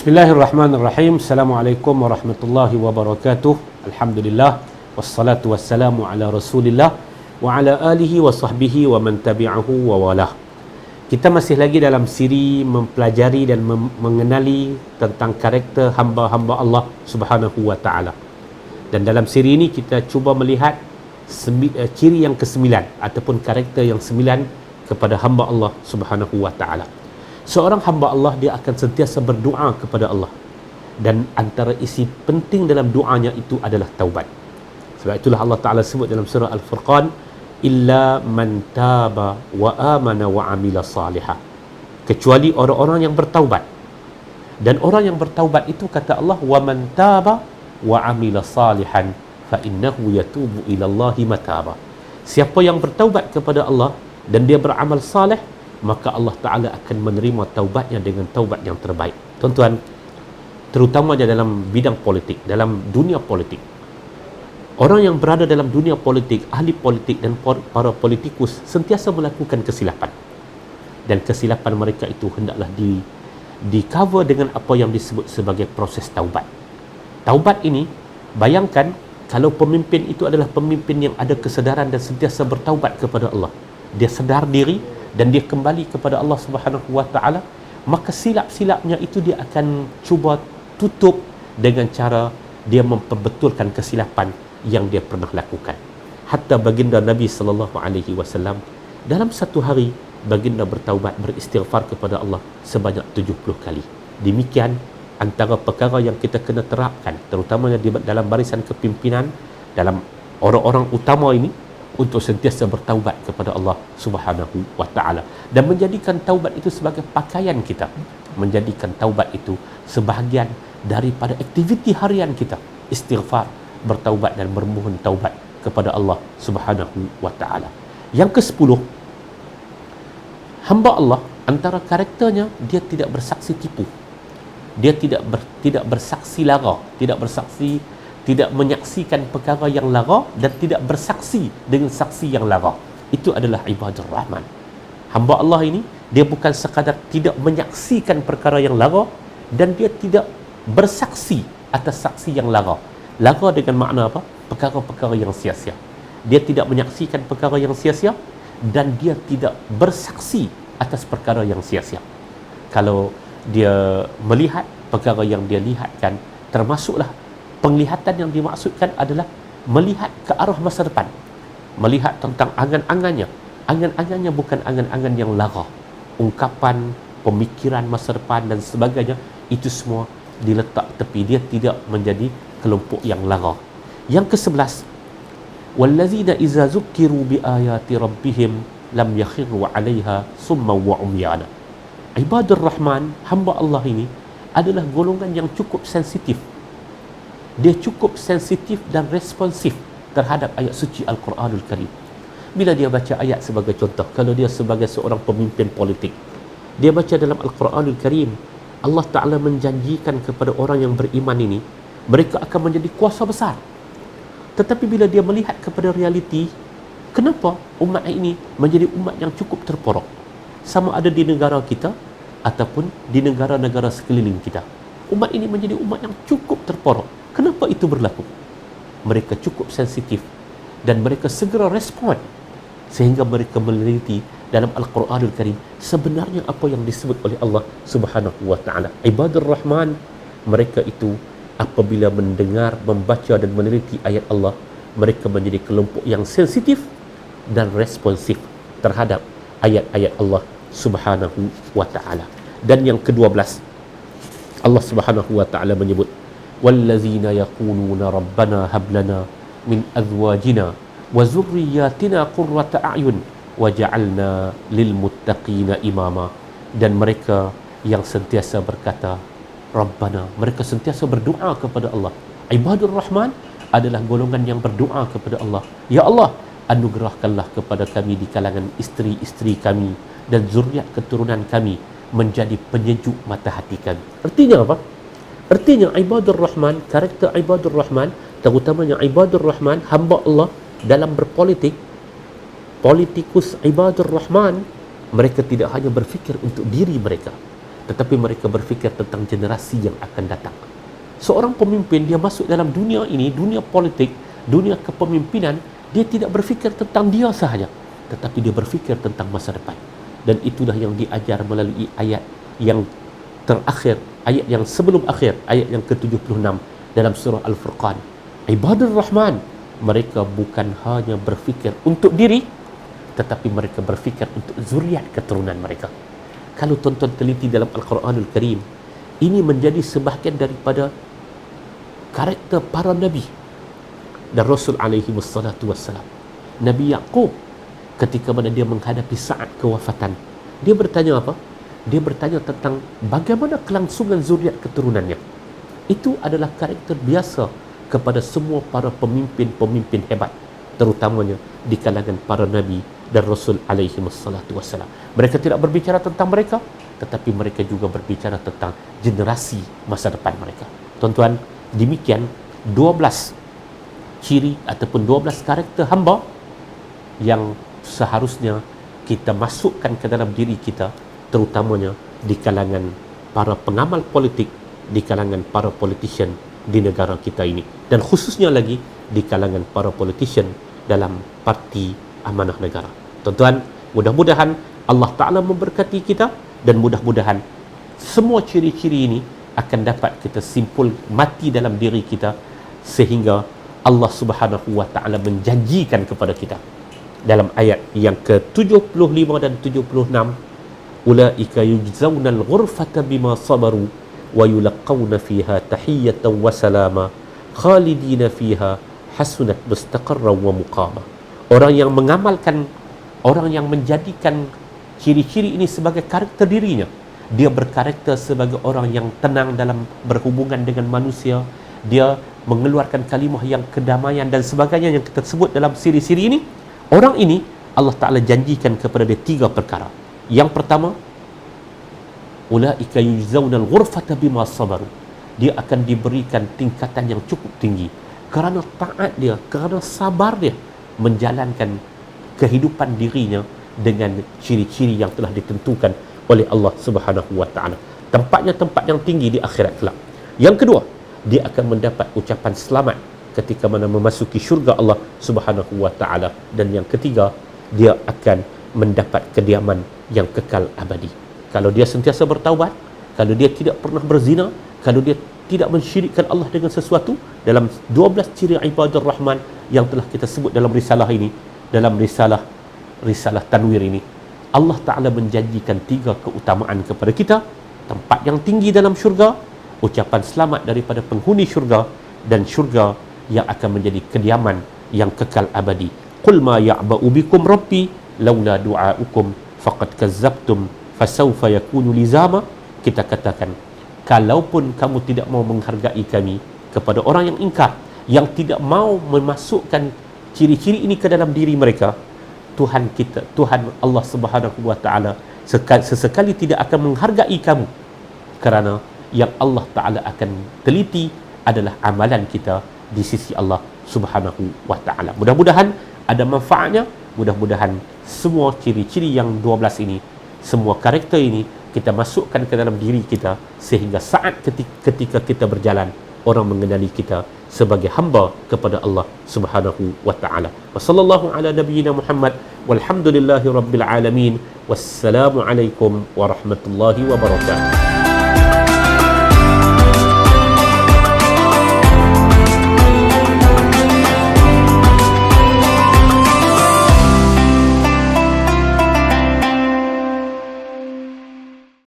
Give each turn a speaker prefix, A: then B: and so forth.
A: Bismillahirrahmanirrahim. Assalamualaikum warahmatullahi wabarakatuh. Alhamdulillah wassalatu wassalamu ala Rasulillah wa ala alihi wa sahbihi wa man tabi'ahu wa walah. Kita masih lagi dalam siri mempelajari dan mengenali tentang karakter hamba-hamba Allah Subhanahu wa taala. Dan dalam siri ini kita cuba melihat ciri yang ke-9 ataupun karakter yang 9 kepada hamba Allah Subhanahu wa taala. Seorang hamba Allah, dia akan sentiasa berdoa kepada Allah, dan antara isi penting dalam doanya itu adalah taubat. Sebab itulah Allah Ta'ala sebut dalam surah Al-Furqan, illa man taba wa amana wa amila salihah, kecuali orang-orang yang bertaubat. Dan orang yang bertaubat itu kata Allah, wa man taba wa amila salihan fa innahu yatubu ilallahi mataba. Siapa yang bertaubat kepada Allah dan dia beramal saleh, maka Allah Ta'ala akan menerima taubatnya dengan taubat yang terbaik. Tuan-tuan, terutamanya dalam bidang politik, dalam dunia politik, orang yang berada dalam dunia politik, ahli politik dan para politikus sentiasa melakukan kesilapan, dan kesilapan mereka itu hendaklah di cover dengan apa yang disebut sebagai proses taubat. Taubat ini, bayangkan kalau pemimpin itu adalah pemimpin yang ada kesedaran dan sentiasa bertaubat kepada Allah, dia sedar diri dan dia kembali kepada Allah Subhanahu wa taala, maka silap-silapnya itu dia akan cuba tutup dengan cara dia memperbetulkan kesilapan yang dia pernah lakukan. Hatta baginda Nabi sallallahu alaihi wasallam, dalam satu hari baginda bertaubat, beristighfar kepada Allah sebanyak 70 kali. Demikian antara perkara yang kita kena terapkan, terutamanya dalam barisan kepimpinan, dalam orang-orang utama ini, untuk sentiasa bertaubat kepada Allah Subhanahu wa taala, dan menjadikan taubat itu sebagai pakaian kita, menjadikan taubat itu sebahagian daripada aktiviti harian kita, istighfar, bertaubat dan bermohon taubat kepada Allah Subhanahu wa taala. Yang ke-10, hamba Allah antara karakternya, dia tidak bersaksi tipu, dia tidak bersaksi lara, tidak menyaksikan perkara yang lara, dan tidak bersaksi dengan saksi yang lara. Itu adalah ibadur rahman. Hamba Allah ini, dia bukan sekadar tidak menyaksikan perkara yang lara, dan dia tidak bersaksi atas saksi yang lara. Lara dengan makna apa? Perkara-perkara yang sia-sia. Dia tidak menyaksikan perkara yang sia-sia, dan dia tidak bersaksi atas perkara yang sia-sia. Kalau dia melihat perkara yang dia lihatkan, termasuklah penglihatan yang dimaksudkan adalah melihat ke arah masa depan, melihat tentang angan-angannya. Angan-angannya bukan angan-angan yang lara, ungkapan, pemikiran masa depan dan sebagainya, itu semua diletak tepi. Dia tidak menjadi kelompok yang lara. Yang ke-11, wallazina iza zukkiru bi ayati rabbihim lam yakhiru 'alaiha summa wa umyana. Ibadur Rahman, hamba Allah ini adalah golongan yang cukup sensitif. Dia cukup sensitif dan responsif terhadap ayat suci Al-Quranul Karim. Bila dia baca ayat sebagai contoh, kalau dia sebagai seorang pemimpin politik, dia baca dalam Al-Quranul Karim, Allah Ta'ala menjanjikan kepada orang yang beriman ini, mereka akan menjadi kuasa besar. Tetapi bila dia melihat kepada realiti, kenapa umat ini menjadi umat yang cukup terporok, sama ada di negara kita ataupun di negara-negara sekeliling kita. Umat ini menjadi umat yang cukup terporok. Kenapa itu berlaku? Mereka cukup sensitif dan mereka segera respon, sehingga mereka meneliti dalam Al-Quranul Karim sebenarnya apa yang disebut oleh Allah Subhanahu wa taala. Ibadur Rahman, mereka itu apabila mendengar, membaca dan meneliti ayat Allah, mereka menjadi kelompok yang sensitif dan responsif terhadap ayat-ayat Allah Subhanahu wa taala. Dan yang ke-12, Allah Subhanahu wa taala menyebut, wallazina yaquluna rabbana hab lana min azwajina wa zurriyyatina qurrata a'yun waj'alna lil muttaqina imama. Dan mereka yang sentiasa berkata Rabbana, mereka sentiasa berdoa kepada Allah. Ibadur Rahman adalah golongan yang berdoa kepada Allah, ya Allah, anugerahkanlah kepada kami di kalangan isteri-isteri kami dan zuriat keturunan kami menjadi penyejuk mata hati kami. Artinya apa? Artinya ibadur Rahman, karakter ibadur Rahman, terutamanya ibadur Rahman, hamba Allah dalam berpolitik, politikus ibadur Rahman, mereka tidak hanya berfikir untuk diri mereka, tetapi mereka berfikir tentang generasi yang akan datang. Seorang pemimpin, dia masuk dalam dunia ini, dunia politik, dunia kepemimpinan, dia tidak berfikir tentang dia sahaja, tetapi dia berfikir tentang masa depan. Dan itulah yang diajar melalui ayat yang terakhir, ayat yang sebelum akhir, ayat yang ke-76 dalam surah Al-Furqan. Ibadur Rahman, mereka bukan hanya berfikir untuk diri, tetapi mereka berfikir untuk zuriat keturunan mereka. Kalau tuan-tuan teliti dalam Al-Quranul Karim, ini menjadi sebahagian daripada karakter para Nabi dan Rasul alaihi wassalatu wassalam. Nabi Yaqub, ketika mana dia menghadapi saat kewafatan, dia bertanya apa? Dia bertanya tentang bagaimana kelangsungan zuriat keturunannya. Itu adalah karakter biasa kepada semua para pemimpin-pemimpin hebat, terutamanya di kalangan para Nabi dan Rasul alaihi wassalatu wassalam. Mereka tidak berbicara tentang mereka, tetapi mereka juga berbicara tentang generasi masa depan mereka. Tuan-tuan, demikian 12 ciri ataupun 12 karakter hamba yang seharusnya kita masukkan ke dalam diri kita, terutamanya di kalangan para pengamal politik, di kalangan para politician di negara kita ini, dan khususnya lagi di kalangan para politician dalam parti amanah negara. Tuan-tuan, mudah-mudahan Allah Ta'ala memberkati kita, dan mudah-mudahan semua ciri-ciri ini akan dapat kita simpul mati dalam diri kita, sehingga Allah Subhanahu wa Ta'ala menjanjikan kepada kita dalam ayat yang ke-75 dan 76, ulaika yujzaunal ghurfata bima sabaru wa yulaqawna fiha tahiyyatan wa salama khalidina fiha hasunat mustaqarran wa muqama. Orang yang mengamalkan, orang yang menjadikan ciri-ciri ini sebagai karakter dirinya, dia berkarakter sebagai orang yang tenang dalam berhubungan dengan manusia, dia mengeluarkan kalimah yang kedamaian dan sebagainya yang kita sebut dalam siri-siri ini. Orang ini Allah Ta'ala janjikan kepada dia 3 perkara. Yang pertama, ulaika yujzaunal ghurfata bima sabaru, dia akan diberikan tingkatan yang cukup tinggi kerana taat dia, kerana sabar dia menjalankan kehidupan dirinya dengan ciri-ciri yang telah ditentukan oleh Allah Subhanahu wa Ta'ala. Tempatnya tempat yang tinggi di akhirat kelak. Yang kedua, dia akan mendapat ucapan selamat ketika mana memasuki syurga Allah Subhanahu wa Ta'ala. Dan yang ketiga, dia akan mendapat kediaman yang kekal abadi. Kalau dia sentiasa bertaubat, kalau dia tidak pernah berzina, kalau dia tidak mensyirikkan Allah dengan sesuatu, dalam 12 ciri ibadur Rahman yang telah kita sebut dalam risalah ini, dalam risalah Tanwir ini, Allah Ta'ala menjanjikan 3 keutamaan kepada kita: tempat yang tinggi dalam syurga, ucapan selamat daripada penghuni syurga, dan syurga yang akan menjadi kediaman yang kekal abadi. Qul ma ya'ba'u bikum rabbi laula du'aukum faqad kazzabtum fasawfa yakunu lizama. Kita katakan, kalaupun kamu tidak mau menghargai kami, kepada orang yang ingkar, yang tidak mau memasukkan ciri-ciri ini ke dalam diri mereka, Tuhan kita, Tuhan Allah Subhanahu wa Ta'ala sesekali tidak akan menghargai kamu, kerana yang Allah Ta'ala akan teliti adalah amalan kita di sisi Allah Subhanahu wa Ta'ala. Mudah-mudahan ada manfaatnya, mudah-mudahan semua ciri-ciri yang 12 ini, semua karakter ini kita masukkan ke dalam diri kita, sehingga saat ketika kita berjalan, orang mengenali kita sebagai hamba kepada Allah Subhanahu wa Ta'ala. Wa sallallahu ala nabiyyina Muhammad walhamdulillahi rabbil alamin. Wassalamu alaikum warahmatullahi wabarakatuh.